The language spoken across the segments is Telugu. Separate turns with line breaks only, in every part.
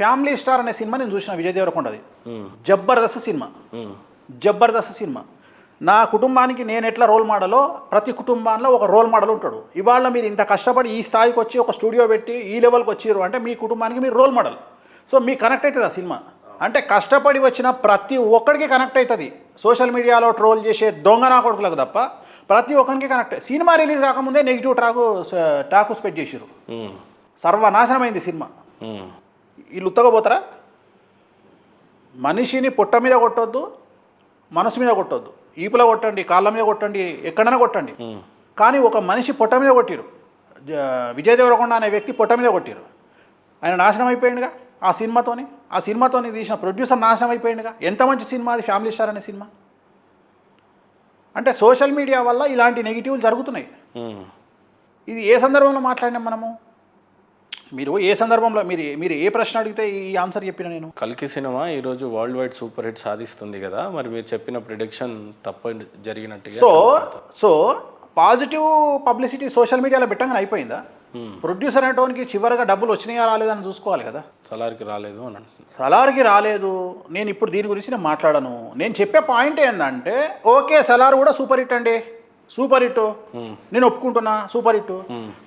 ఫ్యామిలీ స్టార్ అనే సినిమా నేను చూసిన విజయ్ దేవరకొండది.
ఉమ్,
జబర్దస్త్ సినిమా.
ఉమ్,
జబర్దస్త్ సినిమా. నా కుటుంబానికి నేను ఎట్లా రోల్ మోడలో ప్రతి కుటుంబాల్లో ఒక రోల్ మోడల్ ఉంటాడు. ఇవాళ మీరు ఇంత కష్టపడి ఈ స్థాయికి వచ్చి ఒక స్టూడియో పెట్టి ఈ లెవెల్కి వచ్చారు అంటే మీ కుటుంబానికి మీరు రోల్ మోడల్. సో మీకు కనెక్ట్ అవుతుంది ఆ సినిమా. అంటే కష్టపడి వచ్చిన ప్రతి ఒక్కడికి కనెక్ట్ అవుతుంది. సోషల్ మీడియాలో ట్రోల్ చేసే దొంగ నా కొడుకులకు తప్ప ప్రతి ఒక్కరికి కనెక్ట్. సినిమా రిలీజ్ కాకముందే నెగిటివ్ టాకు స్ప్రెడ్ చేసారు.
ఉమ్,
సర్వనాశనమైంది సినిమా.
ఉమ్,
వీళ్ళు ఉత్తగపోతారా? మనిషిని పొట్ట మీద కొట్టొద్దు, మనసు మీద కొట్టొద్దు. ఈపులో కొట్టండి, కాళ్ళ మీద కొట్టండి, ఎక్కడైనా కొట్టండి.
ఉమ్,
కానీ ఒక మనిషి పొట్ట మీద కొట్టిరు. విజయ్ దేవరకొండ అనే వ్యక్తి పొట్ట మీద కొట్టిరు. ఆయన నాశనం అయిపోయిందిగా ఆ సినిమాతోని. ఆ సినిమాతోని తీసిన ప్రొడ్యూసర్ నాశనం అయిపోయిందిగా. ఎంత మంచి సినిమా అది, ఫ్యామిలీ స్టార్ అనే సినిమా. అంటే సోషల్ మీడియా వల్ల ఇలాంటి నెగిటివ్లు జరుగుతున్నాయి.
ఉమ్.
ఇది ఏ సందర్భంలో మాట్లాడినాం మనము? మీరు ఏ సందర్భంలో మీరు ఏ ప్రశ్న అడిగితే ఈ ఆన్సర్ చెప్పిన నేను?
కల్కి సినిమా ఈరోజు వరల్డ్ వైడ్ సూపర్ హిట్ సాధిస్తుంది కదా, మరి మీరు చెప్పిన ప్రిడిక్షన్ తప్ప జరిగినట్టుగా.
సో పాజిటివ్ పబ్లిసిటీ సోషల్ మీడియాలో పెట్టంగానే అయిపోయిందా? ప్రొడ్యూసర్ అనేటోనికి చివరిగా డబ్బులు వచ్చినాయా రాలేదని చూసుకోవాలి కదా.
సలార్కి రాలేదు అని అంటున్నాను.
సలార్కి రాలేదు. నేను ఇప్పుడు దీని గురించి నేను మాట్లాడను. నేను చెప్పే పాయింట్ ఏంటంటే, ఓకే సలార్ కూడా సూపర్ హిట్ అండి, సూపర్ హిట్, నేను ఒప్పుకుంటున్నా సూపర్ హిట్.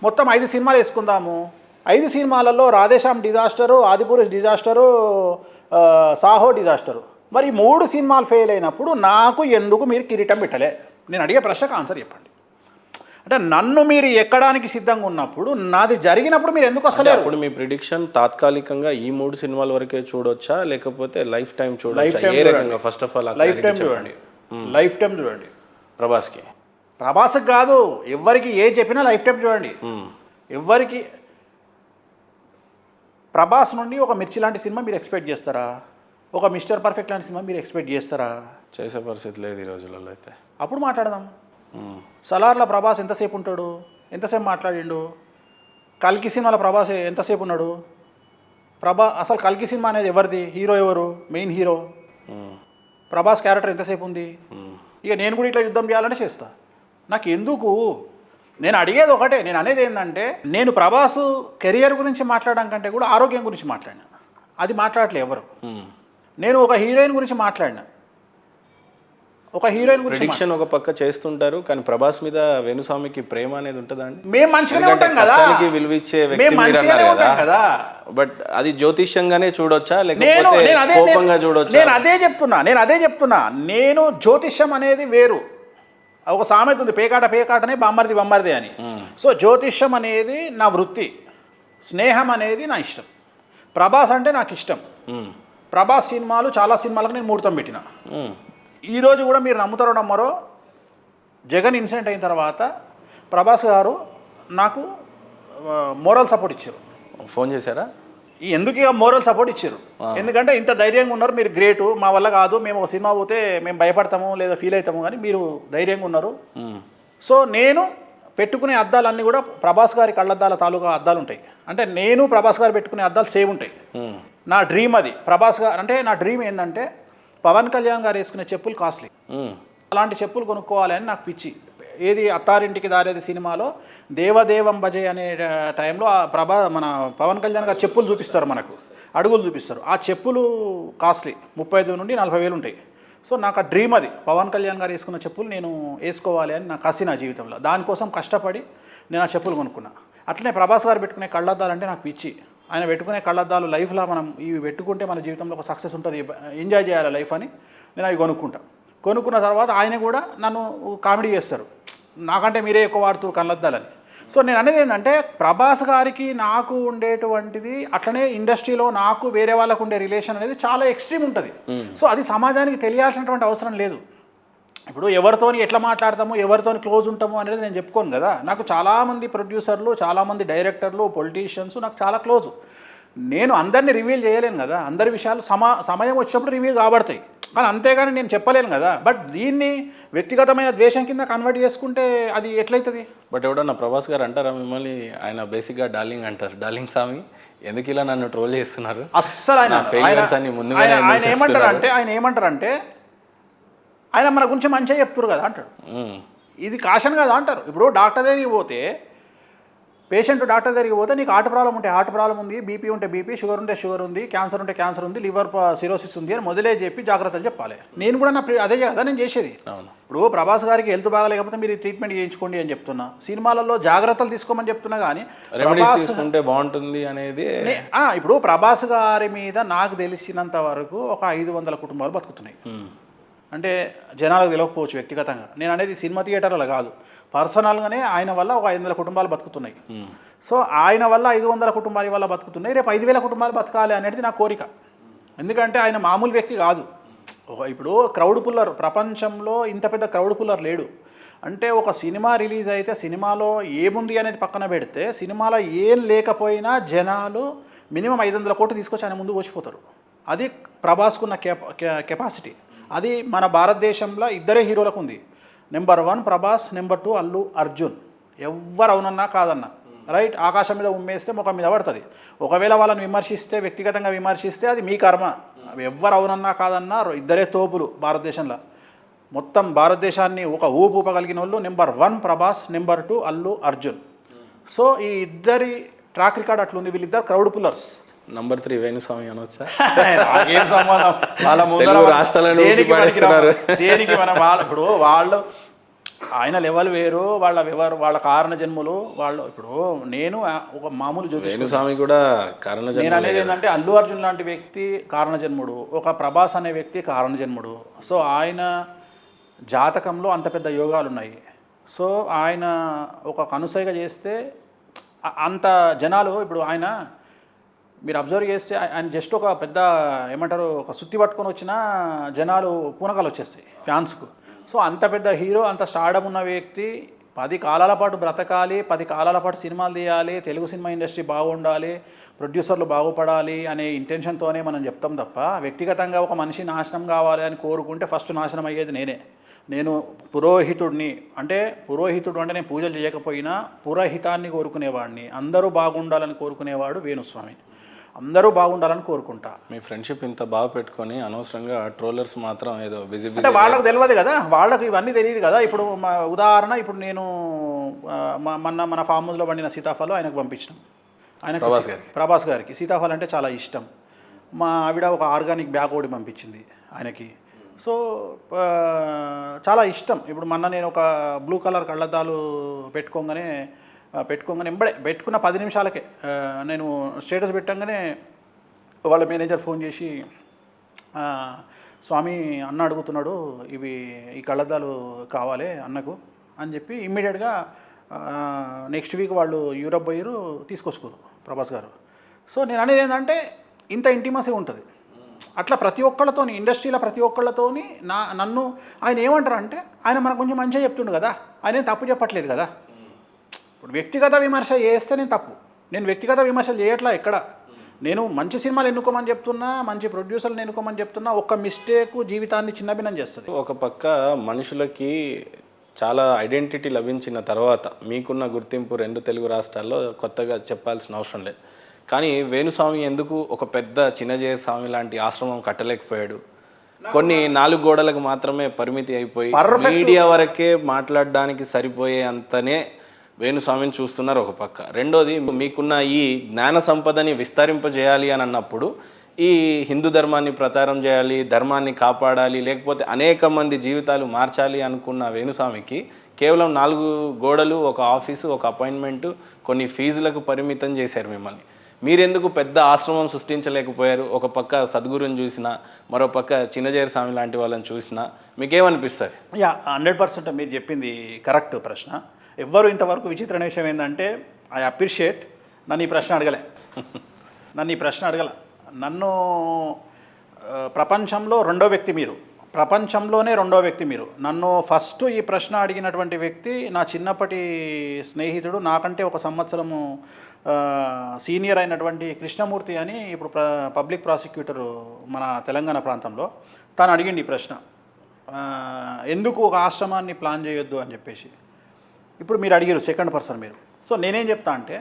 మొత్తం 5 సినిమాలు వేసుకుందాము. 5 సినిమాలలో Radheshyam disaster, Adipurush disaster, Saaho disaster. మరి 3 సినిమాలు ఫెయిల్ అయినప్పుడు నాకు ఎందుకు మీరు కిరీటం పెట్టలే? నేను అడిగే ప్రశ్నకు ఆన్సర్ చెప్పండి. అంటే నన్ను మీరు ఎక్కడానికి సిద్ధంగా ఉన్నప్పుడు నాది జరిగినప్పుడు మీరు ఎందుకు వస్తలేరు?
అప్పుడు మీ ప్రిడిక్షన్ తాత్కాలికంగా ఈ 3 సినిమాల వరకే చూడొచ్చా, లేకపోతే లైఫ్ టైం చూడొచ్చా? ఏ రకంగా? First of all
life time చూడండి. లైఫ్ టైం చూడండి.
ప్రభాస్కి
కాదు, ఎవరికి ఏ చెప్పినా లైఫ్ టైం చూడండి. ఎవరికి ప్రభాస్ నుండి ఒక మిర్చి లాంటి సినిమా మీరు ఎక్స్పెక్ట్ చేస్తారా? ఒక మిస్టర్ పర్ఫెక్ట్ లాంటి సినిమా మీరు ఎక్స్పెక్ట్ చేస్తారా?
చేసే పరిస్థితి లేదు ఈ రోజులలో. అయితే
అప్పుడు మాట్లాడదాం. సలార్లో ప్రభాస్ ఎంతసేపు ఉంటాడు? ఎంతసేపు మాట్లాడిండు? కల్కి సినిమాలో ప్రభాస్ ఎంతసేపు ఉన్నాడు? అసలు కల్కి సినిమా అనేది ఎవరిది? హీరో ఎవరు? మెయిన్ హీరో ప్రభాస్ క్యారెక్టర్ ఎంతసేపు ఉంది? ఇక నేను కూడా ఇట్లా యుద్ధం చేయాలంటే చేస్తా. నాకు ఎందుకు? నేను అడిగేది ఒకటే. నేను అనేది ఏంటంటే, నేను ప్రభాస్ కెరియర్ గురించి మాట్లాడడం కంటే కూడా ఆరోగ్యం గురించి మాట్లాడినా. అది మాట్లాడలే ఎవరు. నేను ఒక హీరోయిన్ గురించి మాట్లాడినా. ఒక హీరోయిన్ గురించి
ప్రిడిక్షన్ ఒక పక్క చేస్తుంటారు, కానీ ప్రభాస్ మీద వేణుస్వామికి ప్రేమ అనేది ఉంటుందండి.
మేము మంచిగానే ఉంటాం కదా,
విలువిచ్చే వ్యక్తి మీరు అన్నారు కదా. బట్ అది జ్యోతిష్యంగానే చూడొచ్చా, లేకపోతే కోపంగా చూడొచ్చా?
నేను అదే చెప్తున్నా. నేను జ్యోతిష్యం అనేది వేరు. ఒక సామెత ఉంది, పేకాటనే బమ్మరిది అని. సో జ్యోతిష్యం అనేది నా వృత్తి, స్నేహం అనేది నా ఇష్టం. ప్రభాస్ అంటే నాకు ఇష్టం. ప్రభాస్ సినిమాలు చాలా సినిమాలకు నేను ముహూర్తం పెట్టిన. ఈరోజు కూడా మీరు నమ్ముతారో నమ్మరో, జగన్ ఇన్సిడెంట్ అయిన తర్వాత ప్రభాస్ గారు నాకు మోరల్ సపోర్ట్ ఇచ్చారు.
ఫోన్ చేశారా?
ఎందుకు ఇక మోరల్ సపోర్ట్ ఇచ్చారు? ఎందుకంటే ఇంత ధైర్యంగా ఉన్నారు మీరు, గ్రేటు, మా వల్ల కాదు, మేము ఒక సినిమా పోతే మేము భయపడతాము లేదా ఫీల్ అవుతాము, కానీ మీరు ధైర్యంగా ఉన్నారు. సో నేను పెట్టుకునే అద్దాలన్నీ కూడా ప్రభాస్ గారి కళ్ళద్దాల తాలూకా అద్దాలు ఉంటాయి. అంటే నేను ప్రభాస్ గారు పెట్టుకునే అద్దాలు సేమ్ ఉంటాయి. నా డ్రీమ్ అది. ప్రభాస్ గారు అంటే నా డ్రీమ్ ఏంటంటే, పవన్ కళ్యాణ్ గారు వేసుకునే చెప్పులు కాస్ట్లీ, అలాంటి చెప్పులు కొనుక్కోవాలి అని నాకు పిచ్చి. ఏది అత్తారింటికి దారేది సినిమాలో దేవదేవం భజయ్ అనే టైంలో మన పవన్ కళ్యాణ్ గారు చెప్పులు చూపిస్తారు, మనకు అడుగులు చూపిస్తారు. ఆ చెప్పులు కాస్ట్లీ 35 నుండి 40,000 ఉంటాయి. సో నాకు ఆ డ్రీమ్ అది. పవన్ కళ్యాణ్ గారు వేసుకున్న చెప్పులు నేను వేసుకోవాలి అని నాకు కసి నా జీవితంలో. దానికోసం కష్టపడి నేను ఆ చెప్పులు కొనుక్కున్నా. అట్లనే ప్రభాస్ గారు పెట్టుకునే కళ్ళద్దాలు అంటే నాకు పిచ్చి. ఆయన పెట్టుకునే కళ్ళద్దాలు లైఫ్లో మనం ఇవి పెట్టుకుంటే మన జీవితంలో ఒక సక్సెస్ ఉంటుంది, ఎంజాయ్ చేయాలి లైఫ్ అని నేను అవి కొనుక్కున్న తర్వాత ఆయన కూడా నన్ను కామెడీ చేస్తారు, నాకంటే మీరే ఎక్కువ వాడుతారు కళ్ళద్దాలని. సో నేను అనేది ఏంటంటే, ప్రభాస్ గారికి నాకు ఉండేటువంటిది, అట్లనే ఇండస్ట్రీలో నాకు వేరే వాళ్ళకు ఉండే రిలేషన్ అనేది చాలా ఎక్స్ట్రీమ్ ఉంటుంది. సో అది సమాజానికి తెలియాల్సినటువంటి అవసరం లేదు. ఇప్పుడు ఎవరితోని ఎట్లా మాట్లాడతాము, ఎవరితోని క్లోజ్ ఉంటాము అనేది నేను చెప్పుకోను కదా. నాకు చాలామంది ప్రొడ్యూసర్లు, చాలామంది డైరెక్టర్లు, పొలిటీషియన్స్ నాకు చాలా క్లోజు. నేను అందరినీ రివీల్ చేయలేను కదా. అందరి విషయాలు సమయం వచ్చినప్పుడు రివీల్ కాబడతాయి, కానీ అంతేగాని నేను చెప్పలేను కదా. బట్ దీన్ని వ్యక్తిగతమైన ద్వేషం కింద కన్వర్ట్ చేసుకుంటే అది ఎట్లయితుంది?
బట్ ఎవడన్నా ప్రభాస్ గారు అంటారా మిమ్మల్ని? ఆయన బేసిక్గా డార్లింగ్ అంటారు, డార్లింగ్ స్వామి ఎందుకు ఇలా నన్ను ట్రోల్ చేస్తున్నారు?
అస్సలు ఆయన ఏమంటారంటే ఆయన మన గురించి మంచిగా చెప్తారు కదా అంటాడు. ఇది కాషన్ కదా అంటారు. ఇప్పుడు డాక్టర్ దగ్గరికి పోతే పేషెంట్ డాక్టర్ దగ్గరికి పోతే నీకు హార్ట్ ప్రాబ్లం ఉంటే హార్ట్ ప్రాబ్లం ఉంది, బీపీ ఉంటే బీపీ, షుగర్ ఉంటే షుగర్ ఉంది, క్యాన్సర్ ఉంటే క్యాన్సర్ ఉంది, లివర్ సిరోసిస్ ఉంది అని మొదలే చెప్పి జాగ్రత్తలు చెప్పాలి. నేను కూడా అదే కదా నేను చేసేది. ఇప్పుడు ప్రభాస్ గారికి హెల్త్ బాగాలేకపోతే మీరు ట్రీట్మెంట్ చేయించుకోండి అని చెప్తున్నా, సినిమాలలో జాగ్రత్తలు తీసుకోమని చెప్తున్నా. కానీ
తీసుకుంటే బాగుంటుంది అనేది
ఇప్పుడు ప్రభాస్ గారి మీద నాకు తెలిసినంత వరకు ఒక 500 కుటుంబాలు బతుకుతున్నాయి. అంటే జనాలకు తెలియకపోవచ్చు వ్యక్తిగతంగా, నేను అనేది సినిమా థియేటర్లో కాదు, పర్సనల్గానే ఆయన వల్ల ఒక 500 కుటుంబాలు బతుకుతున్నాయి. సో ఆయన వల్ల 500 కుటుంబాల వల్ల బతుకుతున్నాయి, రేపు 5000 కుటుంబాలు బతకాలి అనేది నా కోరిక. ఎందుకంటే ఆయన మామూలు వ్యక్తి కాదు. ఇప్పుడు క్రౌడ్ పుల్లర్, ప్రపంచంలో ఇంత పెద్ద క్రౌడ్ పుల్లర్ లేడు. అంటే ఒక సినిమా రిలీజ్ అయితే సినిమాలో ఏముంది అనేది పక్కన పెడితే, సినిమాలో ఏం లేకపోయినా జనాలు మినిమం 500 కోట్లు తీసుకొచ్చి ఆయన ముందు వచ్చిపోతారు. అది ప్రభాస్కున్న కెపాసిటీ. అది మన భారతదేశంలో ఇద్దరే హీరోలకు ఉంది. Number 1 Prabhas, number 2 Allu Arjun. ఎవ్వరు అవునన్నా కాదన్నా, రైట్, ఆకాశం మీద ఉమ్మేస్తే ముఖం మీద పడుతుంది. ఒకవేళ వాళ్ళని విమర్శిస్తే, వ్యక్తిగతంగా విమర్శిస్తే అది మీ కర్మ. ఎవ్వరు అవునన్నా కాదన్నా ఇద్దరే తోపులు భారతదేశంలో. మొత్తం భారతదేశాన్ని ఒక ఊపగలిగిన వాళ్ళు number 1 Prabhas, number 2 Allu Arjun. So ఈ ఇద్దరి ట్రాక్ రికార్డ్ అట్లుంది. వీళ్ళిద్దరు క్రౌడ్ పుల్లర్స్.
నంబర్ 3 వేణుస్వామి అనొచ్చా?
ఏం సంబంధం, వాళ్ళ ముందర దేనికి మన వాళ్ళ, ఇప్పుడు వాళ్ళు ఆయన లెవెల్ వేరు, వాళ్ళ కారణ జన్ములు వాళ్ళు. ఇప్పుడు నేను ఒక మామూలు
వేణుస్వామి కూడా కారణ జన్ముడు.
నేను అనేది ఏంటంటే అల్లు అర్జున్ లాంటి వ్యక్తి కారణ జన్ముడు, ఒక ప్రభాస్ అనే వ్యక్తి కారణ జన్ముడు. సో ఆయన జాతకంలో అంత పెద్ద యోగాలు ఉన్నాయి. సో ఆయన ఒక కనుసైగ చేస్తే అంత జనాలు, ఇప్పుడు ఆయన మీరు అబ్జర్వ్ చేస్తే ఆయన జస్ట్ ఒక పెద్ద ఏమంటారు, ఒక సుత్తి పట్టుకొని వచ్చిన జనాలు పూనకాలు వచ్చేస్తాయి ఫ్యాన్స్కు. సో అంత పెద్ద హీరో, అంత స్టార్డమ్ ఉన్న వ్యక్తి 10 కాలాల పాటు బ్రతకాలి, 10 కాలాల పాటు సినిమాలు తీయాలి, తెలుగు సినిమా ఇండస్ట్రీ బాగుండాలి, ప్రొడ్యూసర్లు బాగుపడాలి అనే ఇంటెన్షన్తోనే మనం చెప్తాం తప్ప, వ్యక్తిగతంగా ఒక మనిషి నాశనం కావాలి అని కోరుకుంటే ఫస్ట్ నాశనం అయ్యేది నేనే. నేను పురోహితుడిని, అంటే పురోహితుడు అంటే నేను పూజలు చేయకపోయినా పురోహితాన్ని కోరుకునేవాడిని. అందరూ బాగుండాలని కోరుకునేవాడు వేణుస్వామి. అందరూ బాగుండాలని కోరుకుంటా.
మీ ఫ్రెండ్షిప్ ఇంత బాగా పెట్టుకొని అనవసరంగా ట్రోలర్స్ మాత్రం ఏదో విజిబిలిటీ,
అంటే వాళ్ళకి తెలియదు కదా, వాళ్ళకి ఇవన్నీ తెలియదు కదా. ఇప్పుడు ఉదాహరణ, ఇప్పుడు నేను మన ఫామ్ హౌస్లో పండిన సీతాఫలం ఆయనకు పంపించినాం. ఆయనకు ప్రభాస్ గారికి సీతాఫలం అంటే చాలా ఇష్టం. మా ఆవిడ ఒక ఆర్గానిక్ బ్యాగ్ ఒకటి పంపించింది ఆయనకి. సో చాలా ఇష్టం. ఇప్పుడు మొన్న నేను ఒక బ్లూ కలర్ కళ్ళద్దాలు పెట్టుకోగానే ఎంబడే పెట్టుకున్న 10 నిమిషాలకే నేను స్టేటస్ పెట్టంగానే వాళ్ళ మేనేజర్ ఫోన్ చేసి, స్వామి అన్న అడుగుతున్నాడు, ఈ కళ్ళద్దాలు కావాలి అన్నకు అని చెప్పి ఇమ్మీడియట్గా నెక్స్ట్ వీక్ వాళ్ళు యూరప్ పోయారు, తీసుకొచ్చుకోరు ప్రభాస్ గారు. సో నేను అనేది ఏంటంటే ఇంత ఇంటిమసీ ఉంటుంది. అట్లా ప్రతి ఒక్కళ్ళతోని, ఇండస్ట్రీలో ప్రతి ఒక్కళ్ళతోని నన్ను ఆయన ఏమంటారు అంటే, ఆయన మనకు కొంచెం మంచిగా చెప్తుండు కదా, ఆయన ఏం తప్పు చెప్పట్లేదు కదా. ఇప్పుడు వ్యక్తిగత విమర్శ చేస్తే నేను తప్పు, నేను వ్యక్తిగత విమర్శలు చేయట్లా ఎక్కడ. నేను మంచి సినిమాలు ఎన్నుకోమని చెప్తున్నా, మంచి ప్రొడ్యూసర్లు ఎన్నుకోమని చెప్తున్నా. ఒక్క మిస్టేక్ జీవితాన్ని చిన్నభిన్నం చేస్తుంది.
ఒక పక్క మనుషులకి చాలా ఐడెంటిటీ లభించిన తర్వాత మీకున్న గుర్తింపు 2 తెలుగు రాష్ట్రాల్లో కొత్తగా చెప్పాల్సిన అవసరం లేదు. కానీ వేణుస్వామి ఎందుకు ఒక పెద్ద చిన్నజీర స్వామి లాంటి ఆశ్రమం కట్టలేకపోయాడు? కొన్ని 4 గోడలకు మాత్రమే పరిమితి అయిపోయి మీడియా వరకే మాట్లాడడానికి సరిపోయే అంతనే వేణుస్వామిని చూస్తున్నారు ఒక పక్క. రెండోది, మీకున్న ఈ జ్ఞాన సంపదని విస్తరింపజేయాలి అని అన్నప్పుడు ఈ హిందూ ధర్మాన్ని ప్రచారం చేయాలి, ధర్మాన్ని కాపాడాలి, లేకపోతే అనేక మంది జీవితాలు మార్చాలి అనుకున్న వేణుస్వామికి కేవలం 4 గోడలు, ఒక ఆఫీసు, ఒక అపాయింట్మెంటు, కొన్ని ఫీజులకు పరిమితం చేశారు మిమ్మల్ని. మీరెందుకు పెద్ద ఆశ్రమం సృష్టించలేకపోయారు? ఒక పక్క సద్గురుని చూసినా, మరో పక్క చిన్నజీర స్వామి లాంటి వాళ్ళని చూసినా మీకేమనిపిస్తుంది?
100% మీరు చెప్పింది కరెక్ట్ ప్రశ్న. ఎవ్వరు ఇంతవరకు విచిత్రమైన విషయం ఏంటంటే, ఐ అప్రిషియేట్ నన్ను ఈ ప్రశ్న అడగలే. నన్ను ప్రపంచంలో రెండో వ్యక్తి మీరు. నన్ను ఫస్ట్ ఈ ప్రశ్న అడిగినటువంటి వ్యక్తి నా చిన్నప్పటి స్నేహితుడు, నాకంటే 1 సంవత్సరము సీనియర్ అయినటువంటి కృష్ణమూర్తి అని, ఇప్పుడు పబ్లిక్ ప్రాసిక్యూటరు మన తెలంగాణ ప్రాంతంలో. తను అడిగింది ఈ ప్రశ్న, ఎందుకు ఒక ఆశ్రమాన్ని ప్లాన్ చేయొద్దు అని చెప్పేసి. ఇప్పుడు మీరు అడిగారు, సెకండ్ పర్సన్ మీరు. సో నేనేం చెప్తా అంటే,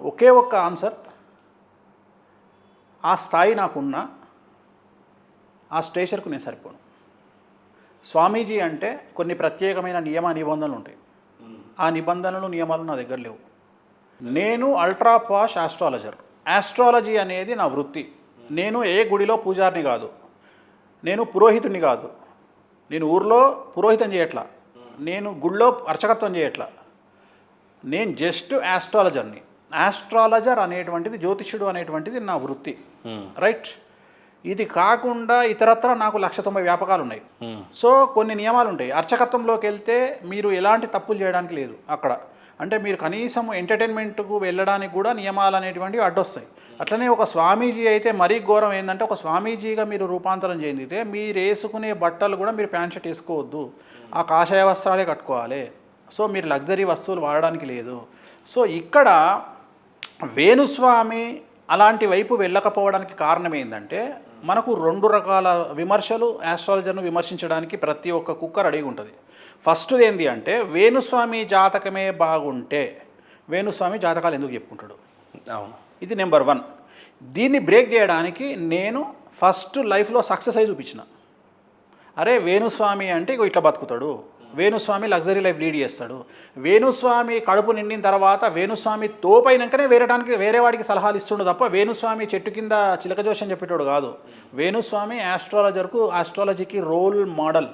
ఒకే ఒక్క ఆన్సర్, ఆ స్థాయి నాకున్నా ఆ స్టేచర్కు నేను సరిపోను. స్వామీజీ అంటే కొన్ని ప్రత్యేకమైన నియమ నిబంధనలు ఉంటాయి. ఆ నిబంధనలు నియమాలు నా దగ్గర లేవు. నేను అల్ట్రా పాష్ ఆస్ట్రాలజర్. ఆస్ట్రాలజీ అనేది నా వృత్తి. నేను ఏ గుడిలో పూజారిని కాదు, నేను పురోహితుడిని కాదు, నేను ఊర్లో పురోహితం చేయట్లా, నేను గుళ్ళో అర్చకత్వం చేయట్లా, నేను జస్ట్ ఆస్ట్రాలజర్ని. ఆస్ట్రాలజర్ అనేటువంటిది, జ్యోతిష్యుడు అనేటువంటిది నా వృత్తి, రైట్. ఇది కాకుండా ఇతరత్ర నాకు 190 వ్యాపకాలు ఉన్నాయి. సో కొన్ని నియమాలు ఉంటాయి. అర్చకత్వంలోకి వెళ్తే మీరు ఎలాంటి తప్పులు చేయడానికి లేదు అక్కడ. అంటే మీరు కనీసం ఎంటర్టైన్మెంట్కు వెళ్ళడానికి కూడా నియమాలు అనేటువంటివి అడ్డొస్తాయి. అట్లనే ఒక స్వామీజీ అయితే మరీ ఘోరం ఏంటంటే, ఒక స్వామీజీగా మీరు రూపాంతరం చెందితే మీరు వేసుకునే బట్టలు కూడా మీరు ప్యాంట్ షర్ట్ వేసుకోవద్దు, ఆ కాషాయ వస్త్రాలే కట్టుకోవాలి. సో మీరు లగ్జరీ వస్తువులు వాడడానికి లేదు. సో ఇక్కడ వేణుస్వామి అలాంటి వైపు వెళ్ళకపోవడానికి కారణం ఏంటంటే, మనకు 2 రకాల విమర్శలు ఆస్ట్రాలజర్ను విమర్శించడానికి ప్రతి ఒక్క కుక్క రెడీగా ఉంటుంది. ఫస్ట్ ఏంటి అంటే, వేణుస్వామి జాతకమే బాగుంటే వేణుస్వామి జాతకాలు ఎందుకు చెప్పుకుంటాడు?
అవును,
ఇది నెంబర్ 1. దీన్ని బ్రేక్ చేయడానికి నేను ఫస్ట్ లైఫ్లో సక్సెస్ అయి చూపించిన. అరే వేణుస్వామి అంటే ఇగో ఇట్లా బతుకుతాడు, వేణుస్వామి లగ్జరీ లైఫ్ లీడ్ చేస్తాడు, వేణుస్వామి కడుపు నిండిన తర్వాత వేణుస్వామి తోపైనాకనే వేరే వాడికి సలహాలు ఇస్తుండు తప్ప వేణుస్వామి చెట్టు కింద చిలక జోషం చెప్పేటోడు కాదు. వేణుస్వామి ఆస్ట్రాలజీకి రోల్ మోడల్.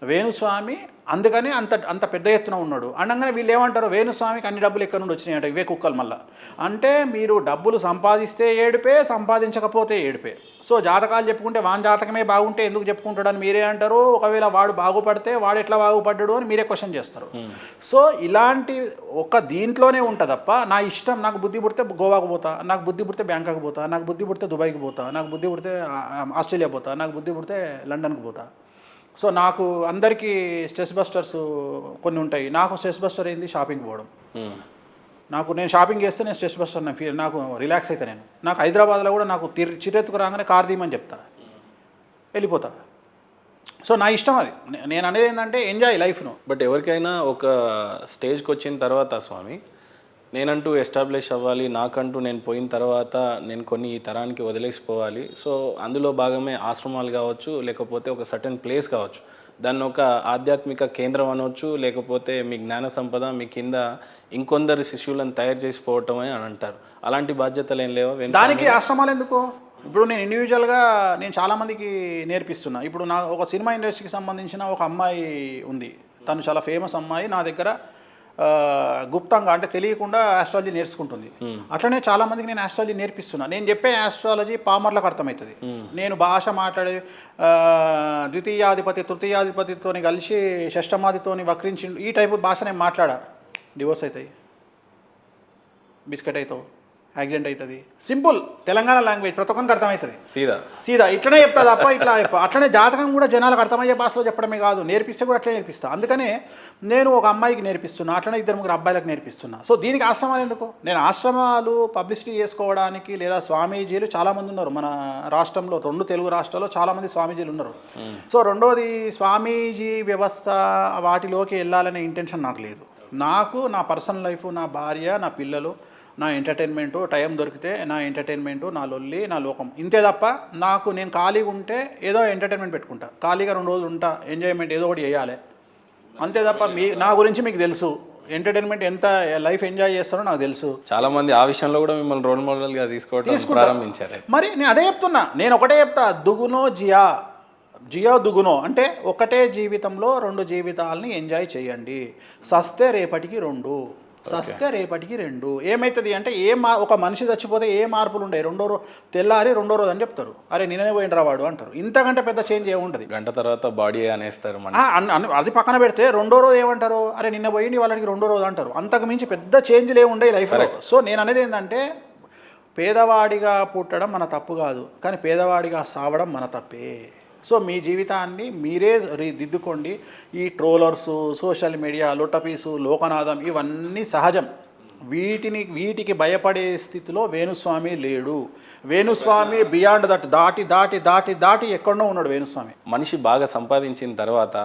వేణుస్వామి అందుకని అంత పెద్ద ఎత్తున ఉన్నాడు. అనగానే వీళ్ళు ఏమంటారు, వేణుస్వామికి అన్ని డబ్బులు ఎక్కడి నుండి వచ్చినాయంట, ఇవే కుక్కలు మళ్ళీ. అంటే మీరు డబ్బులు సంపాదిస్తే ఏడిపే, సంపాదించకపోతే ఏడిపే. సో జాతకాలు చెప్పుకుంటే వాని జాతకమే బాగుంటే ఎందుకు చెప్పుకుంటాడని మీరే అంటారు. ఒకవేళ వాడు బాగుపడితే వాడు ఎట్లా బాగుపడ్డాడు అని మీరే క్వశ్చన్ చేస్తారు. సో ఇలాంటి ఒక దీంట్లోనే ఉంటుంది తప్ప నా ఇష్టం, నాకు బుద్ధి పుడితే గోవాకు పోతా, నాకు బుద్ధి పుడితే బ్యాంకాక్ పోతా, నాకు బుద్ధి పుడితే దుబాయ్కి పోతా, నాకు బుద్ధి పుడితే ఆస్ట్రేలియా పోతా, నాకు బుద్ధి పుడితే లండన్కి పోతా. సో నాకు అందరికీ స్ట్రెస్ బస్టర్స్ కొన్ని ఉంటాయి. నాకు స్ట్రెస్ బస్టర్ ఏంది, షాపింగ్ పోవడం. నేను షాపింగ్ చేస్తే నేను స్ట్రెస్ బస్టర్, నాకు రిలాక్స్ అయితే నాకు హైదరాబాద్లో కూడా నాకు చిరెత్తుకు రాగానే కార్ తీయమని చెప్తా, వెళ్ళిపోతా. సో నా ఇష్టం అది. నేను అనేది ఏంటంటే ఎంజాయ్ లైఫ్ను.
బట్ ఎవరికైనా ఒక స్టేజ్కి వచ్చిన తర్వాత స్వామి, నేనంటూ ఎస్టాబ్లిష్ అవ్వాలి, నాకంటూ నేను పోయిన తర్వాత నేను కొన్ని ఈ తరానికి వదిలేసిపోవాలి. సో అందులో భాగమే ఆశ్రమాలు కావచ్చు, లేకపోతే ఒక సర్టెన్ ప్లేస్ కావచ్చు, దాన్ని ఒక ఆధ్యాత్మిక కేంద్రం అనవచ్చు, లేకపోతే మీ జ్ఞాన సంపద మీ కింద ఇంకొందరు శిష్యులను తయారు చేసిపోవటం అని అంటారు. అలాంటి బాధ్యతలు ఏం లేవా?
దానికి ఆశ్రమాలు ఎందుకు? ఇప్పుడు నేను ఇండివిజువల్గా నేను చాలామందికి నేర్పిస్తున్నా. ఇప్పుడు నా ఒక సినిమా ఇండస్ట్రీకి సంబంధించిన ఒక అమ్మాయి ఉంది, తను చాలా ఫేమస్ అమ్మాయి. నా దగ్గర గుప్తంగా అంటే తెలియకుండా ఆస్ట్రాలజీ నేర్చుకుంటుంది. అట్లనే చాలామందికి నేను ఆస్ట్రాలజీ నేర్పిస్తున్నా. నేను చెప్పే ఆస్ట్రాలజీ పామర్లకు అర్థమవుతుంది. నేను భాష మాట్లాడే ద్వితీయాధిపతి తృతీయాధిపతితో కలిసి షష్టమాదితోని వక్రించి ఈ టైపు భాష నేను మాట్లాడా, డివోర్స్ అవుతాయి, బిస్కెట్ అవుతావు, యాక్సిడెంట్ అవుతుంది. సింపుల్ తెలంగాణ లాంగ్వేజ్ ప్రతి ఒక్కరికి అర్థమవుతుంది. సీదా ఇట్లనే చెప్తా తప్ప ఇట్లా అట్లనే జాతకం కూడా జనాలకు అర్థమయ్యే భాషలో చెప్పడమే కాదు, నేర్పిస్తే కూడా అట్లనే నేర్పిస్తా. అందుకనే నేను ఒక అమ్మాయికి నేర్పిస్తున్నా, అట్లనే 2-3 అబ్బాయిలకు నేర్పిస్తున్నా. సో దీనికి ఆశ్రమాలు ఎందుకు? నేను ఆశ్రమాలు పబ్లిసిటీ చేసుకోవడానికి లేదా స్వామీజీలు చాలామంది ఉన్నారు మన రాష్ట్రంలో, 2 తెలుగు రాష్ట్రాల్లో చాలామంది స్వామీజీలు ఉన్నారు. సో రెండోది స్వామీజీ వ్యవస్థ వాటిలోకి వెళ్ళాలనే ఇంటెన్షన్ నాకు లేదు. నాకు నా పర్సనల్ లైఫ్, నా భార్య, నా పిల్లలు, నా ఎంటర్టైన్మెంటు, టైం దొరికితే నా ఎంటర్టైన్మెంటు, నా లొల్లి, నా లోకం, ఇంతే తప్ప నేను ఖాళీగా ఉంటే ఏదో ఎంటర్టైన్మెంట్ పెట్టుకుంటా, ఖాళీగా 2 రోజులు ఉంటా, ఎంజాయ్మెంట్ ఏదో ఒకటి చేయాలి, అంతే తప్ప నా గురించి మీకు తెలుసు, ఎంటర్టైన్మెంట్ ఎంత లైఫ్ ఎంజాయ్ చేస్తారో నాకు తెలుసు.
చాలా మంది ఆ విషయంలో కూడా మిమ్మల్ని రోల్ మోడల్గా తీసుకోవడం ప్రారంభించారు.
మరి నేను అదే చెప్తున్నా, నేను ఒకటే చెప్తా, దుగునో జియా దుగునో అంటే ఒకటే జీవితంలో 2 జీవితాలని ఎంజాయ్ చేయండి. సస్తే రేపటికి 2, సస్తే రేపటికి 2. ఏమవుతుంది అంటే ఒక మనిషి చచ్చిపోతే ఏ మార్పులు ఉండవు. తెల్లారి 2వ రోజు అని చెప్తారు, అరే నిన్ననే పోయిన రావాడు అంటారు. ఇంతకంటే పెద్ద చేంజ్ ఏముంటుంది?
గంట తర్వాత బాడీ అనేస్తారు.
అది పక్కన పెడితే 2వ రోజు ఏమంటారు, అరే నిన్న పోయింది వాళ్ళకి 2వ రోజు అంటారు. అంతకు మించి పెద్ద చేంజ్లు ఏముండే లైఫ్లో. సో నేను అనేది ఏంటంటే, పేదవాడిగా పుట్టడం మన తప్పు కాదు, కానీ పేదవాడిగా సావడం మన తప్పే. సో మీ జీవితాన్ని మీరే దిద్దుకోండి. ఈ ట్రోలర్సు, సోషల్ మీడియా, లొట్టపీసు, లోకనాథం ఇవన్నీ సహజం. వీటికి భయపడే స్థితిలో వేణుస్వామి లేడు. వేణుస్వామి బియాండ్ దట్, దాటి ఎక్కడో ఉన్నాడు వేణుస్వామి.
మనిషి బాగా సంపాదించిన తర్వాత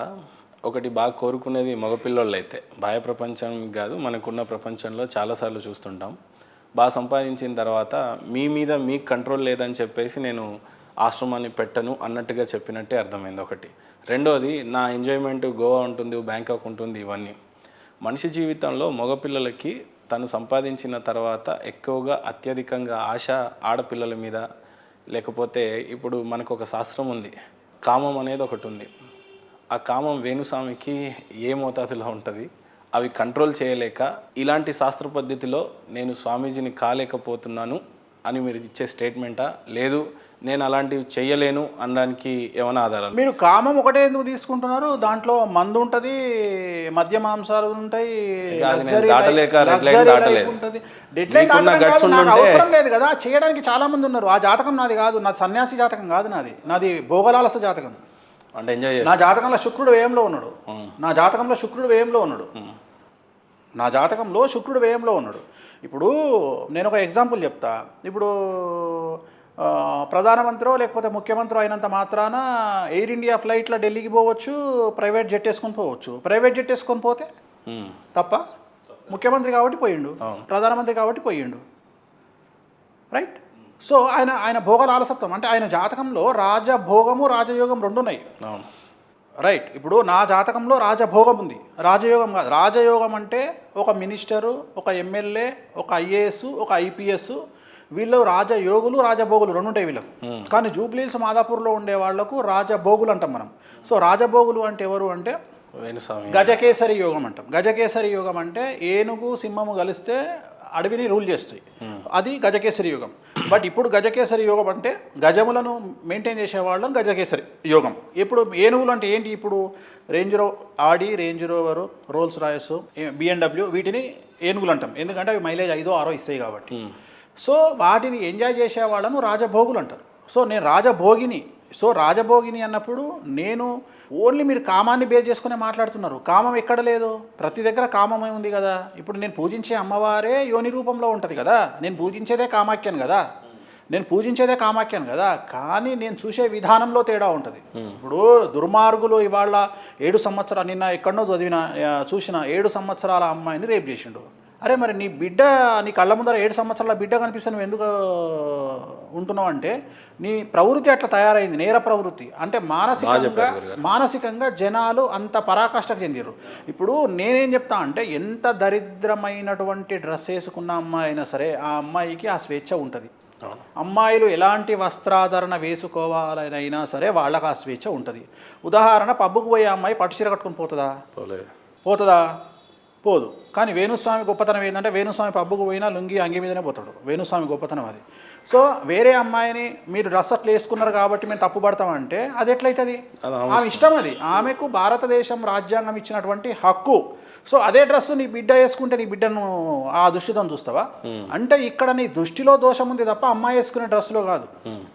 ఒకటి బాగా కోరుకునేది మగపిల్లోళ్ళు అయితే, బాహ్య ప్రపంచం కాదు, మనకున్న ప్రపంచంలో చాలాసార్లు చూస్తుంటాం. బాగా సంపాదించిన తర్వాత మీ మీద మీకు కంట్రోల్ లేదని చెప్పేసి నేను ఆశ్రమాన్ని పెట్టను అన్నట్టుగా చెప్పినట్టే అర్థమైంది ఒకటి. రెండోది, నా ఎంజాయ్మెంట్ గోవా ఉంటుంది, బ్యాంకాక్ ఉంటుంది, ఇవన్నీ. మనిషి జీవితంలో మగపిల్లలకి తను సంపాదించిన తర్వాత ఎక్కువగా అత్యధికంగా ఆశ ఆడపిల్లల మీద, లేకపోతే ఇప్పుడు మనకు ఒక శాస్త్రం ఉంది, కామం అనేది ఒకటి ఉంది. ఆ కామం వేణుస్వామికి ఏ మోతాదులో ఉంటుంది, అవి కంట్రోల్ చేయలేక ఇలాంటి శాస్త్ర పద్ధతిలో నేను స్వామీజీని కాలేకపోతున్నాను అని మీరు ఇచ్చే స్టేట్మెంటా, లేదు నేను అలాంటివి చెయ్యలేను అనడానికి ఏమైనా ఆధారాలు?
మీరు కామం ఒకటే ఎందుకు తీసుకుంటున్నారు? దాంట్లో మందు ఉంటుంది, మద్య మాంసాలు ఉంటాయి,
అది నేను
luxury
దాటలేక
life-
red line
luxury
దాటలేదు.
life ఉంటుంది. డెడ్ లైన్
మీకున్న
దాటడం
guts
కాదు, నాకు
ఉండుంటే-
అవసరం లేదు కదా. చేయడానికి చాలా మంది ఉన్నారు. ఆ జాతకం నాది కాదు, నాది సన్యాసి జాతకం కాదు, నాది భోగలాలస జాతకం.
అంటే ఎంజాయ్
నా జాతకంలో శుక్రుడు వ్యయంలో ఉన్నాడు. నా జాతకంలో శుక్రుడు వ్యయంలో ఉన్నాడు. నా జాతకంలో శుక్రుడు వ్యయంలో ఉన్నాడు. ఇప్పుడు నేను ఒక ఎగ్జాంపుల్ చెప్తా. ఇప్పుడు ప్రధానమంత్రో లేకపోతే ముఖ్యమంత్రి అయినంత మాత్రాన ఎయిర్ ఇండియా ఫ్లైట్లో ఢిల్లీకి పోవచ్చు, ప్రైవేట్ జెట్ వేసుకొని పోవచ్చు. ప్రైవేట్ జెట్ వేసుకొని పోతే తప్ప? ముఖ్యమంత్రి కాబట్టి పోయిండు, ప్రధానమంత్రి కాబట్టి పోయిండు, రైట్? సో ఆయన భోగాల ఆలసత్వం అంటే ఆయన జాతకంలో రాజభోగము రాజయోగం రెండు ఉన్నాయి, రైట్? ఇప్పుడు నా జాతకంలో రాజభోగం ఉంది, రాజయోగం కాదు. రాజయోగం అంటే ఒక మినిస్టరు, ఒక ఎమ్మెల్యే, ఒక ఐఏఎస్, ఒక ఐపీఎస్, వీళ్ళు రాజయోగులు రాజభోగులు రెండు ఉంటాయి వీళ్ళకు. కానీ జూబ్లీహిల్స్ మాదాపూర్లో ఉండే వాళ్లకు రాజభోగులు అంటాం మనం. సో రాజభోగులు అంటే ఎవరు అంటే
వేణుస్వామి
గజకేసరి యోగం అంటాం. గజకేసరి యోగం అంటే ఏనుగు సింహము కలిస్తే అడవిని రూల్ చేస్తాయి, అది గజకేసరి యోగం. బట్ ఇప్పుడు గజకేసరి యోగం అంటే గజములను మెయింటైన్ చేసేవాళ్ళని గజకేసరి యోగం. ఇప్పుడు ఏనుగులు అంటే ఏంటి? ఇప్పుడు Audi, Range Rover, Rolls Royce, BMW, వీటిని ఏనుగులు అంటాం. ఎందుకంటే అవి మైలేజ్ 5-6 ఇస్తాయి కాబట్టి. సో వాటిని ఎంజాయ్ చేసేవాళ్ళను రాజభోగులు అంటారు. సో నేను రాజభోగిని. సో రాజభోగిని అన్నప్పుడు నేను ఓన్లీ మీరు కామాన్ని బేస్ చేసుకునే మాట్లాడుతున్నారు. కామం ఎక్కడ లేదు, ప్రతి దగ్గర కామమే ఉంది కదా. ఇప్పుడు నేను పూజించే అమ్మవారే యోని రూపంలో ఉంటుంది కదా, నేను పూజించేదే కామాఖ్యను కదా. కానీ నేను చూసే విధానంలో తేడా ఉంటుంది. ఇప్పుడు దుర్మార్గులు ఇవాళ 7 సంవత్సరాలు, నిన్న ఎక్కడనో చూసిన 7 సంవత్సరాల అమ్మాయిని రేప్ చేసిండు. అరే మరి నీ బిడ్డ నీ కళ్ళ ముందర 7 సంవత్సరాల బిడ్డ కనిపిస్తే నువ్వు ఎందుకు ఉంటున్నావు అంటే నీ ప్రవృత్తి అట్లా తయారైంది, నేర ప్రవృత్తి. అంటే మానసికంగా జనాలు అంత పరాకాష్ఠకు చెందిరు. ఇప్పుడు నేనేం చెప్తా అంటే ఎంత దరిద్రమైనటువంటి డ్రెస్ వేసుకున్న అమ్మాయి అయినా సరే ఆ అమ్మాయికి ఆ స్వేచ్ఛ ఉంటుంది. అమ్మాయిలు ఎలాంటి వస్త్రాధరణ వేసుకోవాలనైనా సరే వాళ్ళకి ఆ స్వేచ్ఛ ఉంటుంది. ఉదాహరణ, పబ్బుకు పోయే అమ్మాయి పట్టుచీర కట్టుకొని పోతుందా? పోదు. కానీ వేణుస్వామి గొప్పతనం ఏంటంటే వేణుస్వామి పబ్బుకు పోయినా లుంగి అంగి మీదనే పోతాడు. వేణుస్వామి గొప్పతనం అది. సో వేరే అమ్మాయిని మీరు డ్రెస్ అట్లా వేసుకున్నారు కాబట్టి మేము తప్పు పడతామంటే అది ఎట్లయితుంది? ఆమె ఇష్టం, అది ఆమెకు భారతదేశం రాజ్యాంగం ఇచ్చినటువంటి హక్కు. సో అదే డ్రెస్ నీ బిడ్డ వేసుకుంటే నీ బిడ్డను ఆ దృష్టితో చూస్తావా? అంటే ఇక్కడ నీ దృష్టిలో దోషం ఉంది తప్ప అమ్మాయి వేసుకునే డ్రెస్లో కాదు.